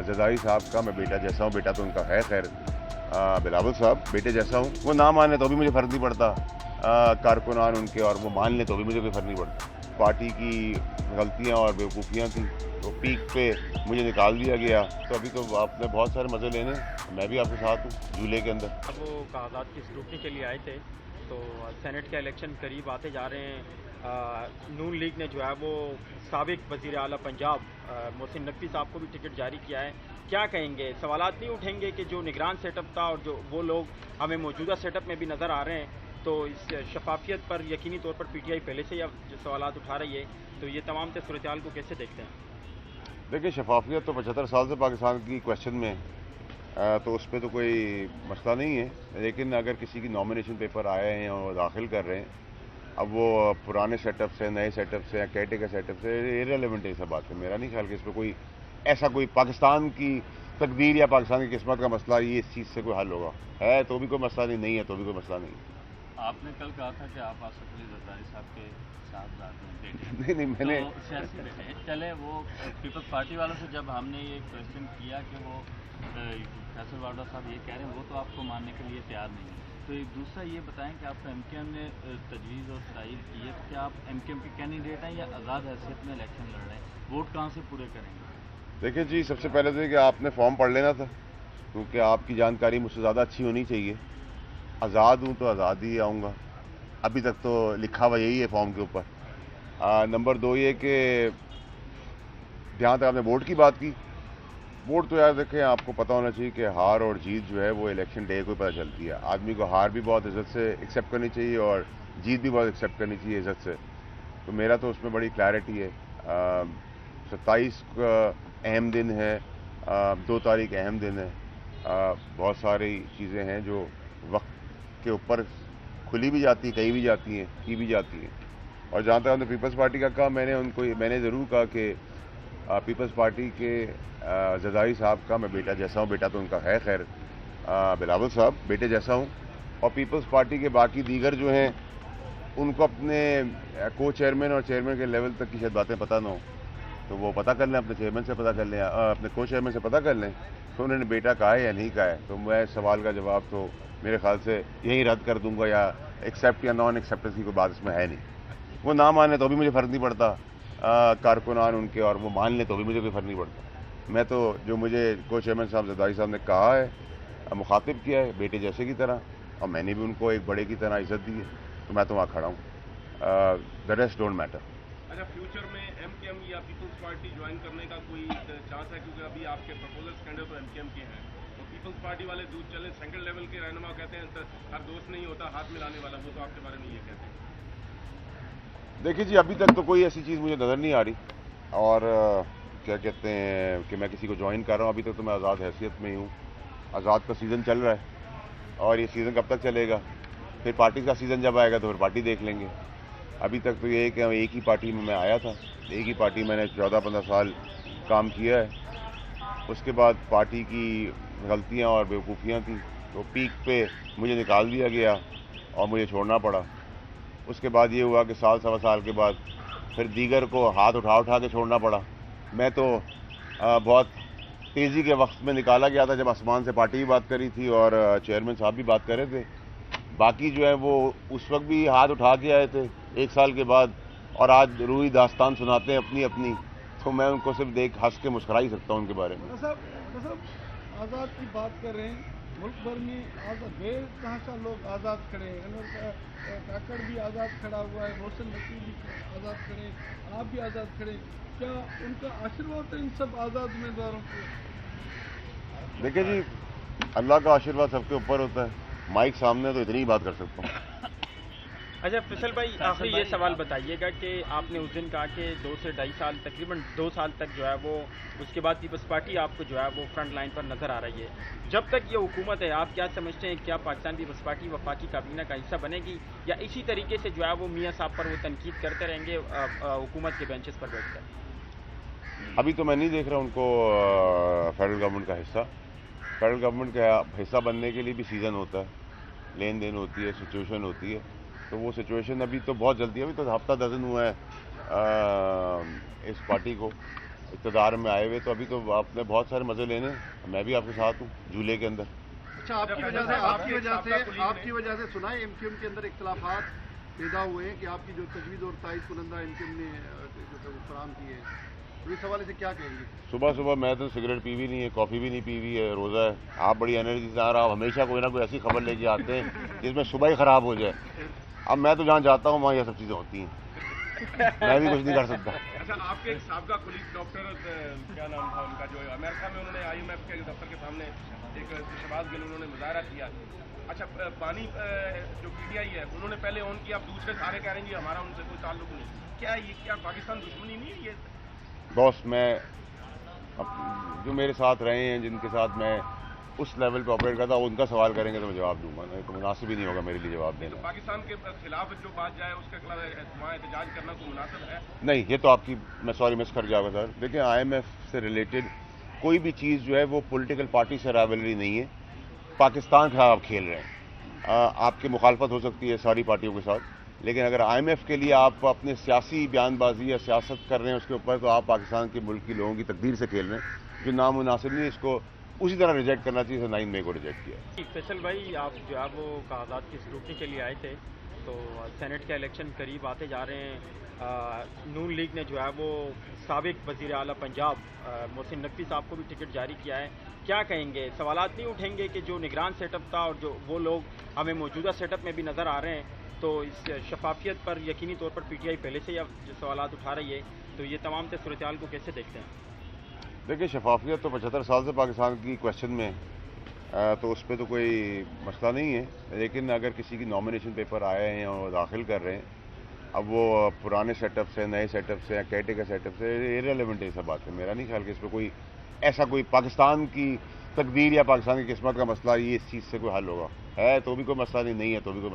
जदाई साहब का मैं बेटा जैसा हूँ, बेटा तो उनका है खैर, बिलावल साहब बेटे जैसा हूँ। वो ना माने तो भी मुझे फ़र्क नहीं पड़ता, कारकुनान उनके, और वो मान लें तो भी मुझे कोई फ़र्क नहीं पड़ता। पार्टी की गलतियाँ और बेवकूफ़ियाँ थी तो पीक पे मुझे निकाल दिया गया। तो अभी तो आपने बहुत सारे मज़े लेने, मैं भी आपके साथ हूँ झूले के अंदर। अब वो कागजात की स्क्रूटनी के लिए आए थे, तो सेनेट के इलेक्शन करीब आते जा रहे हैं। नून लीग ने जो है वो साबिक वज़ीर आला पंजाब मोहसिन नकवी साहब को भी टिकट जारी किया है। क्या कहेंगे, सवालात नहीं उठेंगे कि जो निगरान सेटअप था और जो वो लोग हमें मौजूदा सेटअप में भी नज़र आ रहे हैं, तो इस शफाफियत पर यकीनी तौर पर पीटीआई पहले से ही अब जो सवालात उठा रही है, तो ये तमाम से सूरत हाल को कैसे देखते हैं? देखिए, शफाफियत तो 75 साल से पाकिस्तान की क्वेश्चन में है, तो उस पर तो कोई मसला नहीं है। लेकिन अगर किसी की नॉमिनेशन पेपर आए हैं और दाखिल कर रहे हैं, अब वो पुराने सेटअप से, नए सेटअप से या केयरटेकर सेटअप से, इरेलीवेंट है सब बात है। मेरा नहीं ख्याल कि इस पर कोई ऐसा कोई पाकिस्तान की तकदीर या पाकिस्तान की किस्मत का मसला ये इस चीज़ से कोई हल होगा। है तो भी कोई मसला नहीं, नहीं है तो भी कोई मसला नहीं। आपने कल कहा था कि आप आसिफ अली जरदारी साहब के साहबजादे हैं, बेटे हैं। नहीं नहीं, मैंने तो सियासी बेटे हैं। चले वो पीपल्स पार्टी वालों से जब हमने ये क्वेश्चन किया कि वो फैसल वाडा साहब ये कह रहे हैं, वो तो आपको मानने के लिए तैयार नहीं है। तो एक दूसरा ये बताएं कि आपको एमकेएम ने तजवीज़ और तायद की है, तो क्या आप एमकेएम के कैंडिडेट हैं या आज़ाद हैसियत में इलेक्शन लड़ रहे हैं? वोट कहाँ से पूरे करेंगे? देखिए जी, सबसे पहले तो ये कि आपने फॉर्म पढ़ लेना था, क्योंकि आपकी जानकारी मुझसे ज़्यादा अच्छी होनी चाहिए। आज़ाद हूँ तो आज़ाद ही आऊँगा, अभी तक तो लिखा हुआ यही है फॉर्म के ऊपर। नंबर दो ये कि जहाँ तक आपने वोट की बात की, वोट तो यार देखें, आपको पता होना चाहिए कि हार और जीत जो है वो इलेक्शन डे को पता चलती है। आदमी को हार भी बहुत इज्जत से एक्सेप्ट करनी चाहिए और जीत भी बहुत एक्सेप्ट करनी चाहिए इज्जत से। तो मेरा तो उसमें बड़ी क्लैरिटी है। 27 का अहम दिन है, 2 तारीख अहम दिन है। बहुत सारी चीज़ें हैं जो वक्त के ऊपर खुली भी जाती, कही भी जाती हैं, की भी जाती हैं। और जहाँ तक हमने पीपल्स पार्टी का कहा, मैंने ज़रूर कहा कि पीपल्स पार्टी के जदाई साहब का मैं बेटा जैसा हूँ, बेटा तो उनका है खैर, बिलावल साहब बेटे जैसा हूँ। और पीपल्स पार्टी के बाकी दीगर जो हैं उनको अपने को चेयरमैन और चेयरमैन के लेवल तक की शायद बातें पता ना हो, तो वो पता कर लें, अपने चेयरमैन से पता कर लें, अपने को चेयरमैन से पता कर लें तो उन्होंने बेटा कहा है या नहीं कहा है। तो मैं सवाल का जवाब तो मेरे ख्याल से यहीं रद्द कर दूंगा, या एक्सेप्ट या नॉन एक्सेप्टेंस की कोई बात इसमें है नहीं। वो ना माने तो भी मुझे फ़र्क नहीं पड़ता, कारकुनान उनके, और वो मान लें तो भी मुझे कोई फ़र्क नहीं पड़ता। मैं तो जो मुझे को चेयरमैन साहब जरदारी साहब ने कहा है, मुखातिब किया है बेटे जैसे की तरह, और मैंने भी उनको एक बड़े की तरह इज्जत दी है, तो मैं तो वहाँ खड़ा हूँ। The rest don't matter. अच्छा, फ्यूचर में एमकेएम या पीपल्स पार्टी ज्वाइन करने का कोई चांस है? क्योंकि अभी आपके प्रपोजल्स कैंडर तो एमकेएम के हैं, तो पीपल्स पार्टी वाले दूध चले सेंट्रल लेवल के रहनुमा कहते हैं हर दोस्त नहीं होता हाथ मिलाने वाला, वो तो आपके बारे में ये कहते हैं। देखिए जी, अभी तक तो कोई ऐसी चीज़ मुझे नज़र नहीं आ रही, और क्या कहते हैं कि मैं किसी को ज्वाइन कर रहा हूँ। अभी तक तो मैं आज़ाद हैसियत में ही हूँ। आज़ाद का सीज़न चल रहा है, और ये सीज़न कब तक चलेगा, फिर पार्टी का सीज़न जब आएगा तो फिर पार्टी देख लेंगे। अभी तक तो ये है कि एक ही पार्टी में मैं आया था, एक ही पार्टी मैंने 14-15 साल काम किया है। उसके बाद पार्टी की गलतियाँ और बेवकूफ़ियाँ थी तो पीक पे मुझे निकाल दिया गया और मुझे छोड़ना पड़ा। उसके बाद ये हुआ कि साल सवा साल के बाद फिर दीगर को हाथ उठा उठा के छोड़ना पड़ा। मैं तो बहुत तेज़ी के वक्त में निकाला गया था, जब आसमान से पार्टी भी बात करी थी और चेयरमैन साहब भी बात कर रहे थे। बाकी जो है वो उस वक्त भी हाथ उठा के आए थे 1 साल के बाद, और आज रूई दास्तान सुनाते हैं अपनी अपनी। तो मैं उनको सिर्फ देख हंस के मुस्कुरा ही सकता हूँ उनके बारे में। साहब आज़ाद की बात कर रहे हैं, मुल्क भर में आज़ाद बेतहाशा लोग आज़ाद खड़े हैं। अनवर काकड़ भी आज़ाद खड़ा हुआ है, मोहसिन नकवी भी आज़ाद खड़े हैं, आप भी आज़ाद खड़े हैं। क्या उनका आशीर्वाद है इन सब आज़ाद उम्मीदवारों को? देखिए जी, अल्लाह का आशीर्वाद सबके ऊपर होता है। माइक सामने तो इतनी ही बात कर सकता हूँ। अच्छा फैसल भाई, आखिरी ये सवाल बताइएगा कि आपने उस दिन कहा कि 2 से 2.5 साल, तकरीबन 2 साल तक जो है वो, उसके बाद पीपल्स पार्टी आपको जो है वो फ्रंट लाइन पर नज़र आ रही है। जब तक ये हुकूमत है, आप क्या समझते हैं, क्या पाकिस्तान पीपल्स पार्टी वफाकी काबीना का हिस्सा बनेगी, या इसी तरीके से जो है वो मियाँ साहब पर वो तनकीद करते रहेंगे हुकूमत के बेंचेस पर बैठकर? अभी तो मैं नहीं देख रहा उनको फेडरल गवर्नमेंट का हिस्सा। फेडरल गवर्नमेंट का हिस्सा बनने के लिए भी सीज़न होता है, लेन देन होती है, सिचुएशन होती है। तो वो सिचुएशन अभी तो बहुत जल्दी है, अभी तो हफ्ता दर्जन हुआ है इस पार्टी को। इक़्तिदार में आए हुए, तो अभी तो आपने बहुत सारे मज़े लेने, मैं भी आपके साथ हूँ झूले के अंदर। अच्छा, आपकी वजह से सुना है एमक्यूएम के अंदर इख्तलाफात पैदा हुए हैं कि आपकी जो तजवीज़ और ताइद कुनंदा एमक्यूएम ने जो फराहम की है, तो इस हवाले से क्या कहेंगे? सुबह सुबह मैं तो सिगरेट पी भी नहीं है, कॉफ़ी भी नहीं पी हुई है, रोज़ा है। आप बड़ी एनर्जी से आ रहा, आप हमेशा कोई ना कोई ऐसी खबर लेके आते हैं जिसमें सुबह ही ख़राब हो जाए। अब मैं तो जहाँ जाता हूँ वहाँ ये सब चीज़ें होती हैं, मैं भी कुछ नहीं कर सकता। अच्छा, आपके एक साबका कुलीग डॉक्टर क्या नाम था उनका, जो अमेरिका में उन्होंने IMF के दफ्तर के सामने एक शहबाज गिल उन्होंने मुजाहरा किया। अच्छा, पानी जो PTI है उन्होंने पहले ऑन किया, अब दूसरे सारे कह रहे हैं जी हमारा उनसे कोई ताल्लुक नहीं। क्या ये क्या पाकिस्तान दुश्मनी नहीं है ये? बॉस, मैं जो मेरे साथ रहे हैं, जिनके साथ मैं उस लेवल पे ऑपरेट करता, उनका सवाल करेंगे तो मैं जवाब दूंगा, नहीं तो मुनासिब ही नहीं होगा मेरे लिए जवाब देना। तो पाकिस्तान के खिलाफ जो बात जाए उसके खिलाफ वहाँ एहतजाज करना कोई मुनासिब है? नहीं, ये तो आपकी, मैं सॉरी मिस कर जाऊँगा सर। देखिए, IMF से रिलेटेड कोई भी चीज़ जो है वो पॉलिटिकल पार्टी से राइवलरी नहीं है। पाकिस्तान के खिलाफ आप खेल रहे हैं, आपकी मुखालफत हो सकती है सारी पार्टियों के साथ, लेकिन अगर IMF के लिए आप अपने सियासी बयानबाजी या सियासत कर रहे हैं उसके ऊपर, तो आप पाकिस्तान के मुल्क की लोगों की तकदीर से खेल रहे हैं, जो नामुनासिब नहीं। इसको उसी तरह रिजेक्ट करना चाहिए, 9 मई को रिजेक्ट किया। फैसल भाई, आप जो है वो कागजात की स्क्रूटनी के लिए आए थे, तो सेनेट का इलेक्शन करीब आते जा रहे हैं। नून लीग ने जो है वो साबिक वज़ीर आला पंजाब मोहसिन नकवी साहब को भी टिकट जारी किया है। क्या कहेंगे, सवालात नहीं उठेंगे कि जो निगरान सेटअप था और जो वो लोग हमें मौजूदा सेटअप में भी नज़र आ रहे हैं, तो इस शफाफियत पर यकीनी तौर पर PTI पहले से ही जो सवालात उठा रही है, तो ये तमाम सूरत हाल को कैसे देखते हैं? देखिए, शफाफियत तो 75 साल से पाकिस्तान की क्वेश्चन में है, तो उस पर तो कोई मसला नहीं है, लेकिन अगर किसी की नॉमिनेशन पेपर आए हैं और दाखिल कर रहे हैं, अब वो पुराने सेटअप से, नए सेटअप से या कैटेगरी सेटअप से, इररिलेवेंट है ये सब बात है। मेरा नहीं ख्याल कि इस पर कोई ऐसा कोई पाकिस्तान की तकदीर या पाकिस्तान की किस्मत का मसला ये इस चीज़ से कोई हल होगा। है तो भी कोई मसला नहीं, नहीं है तो भी कोई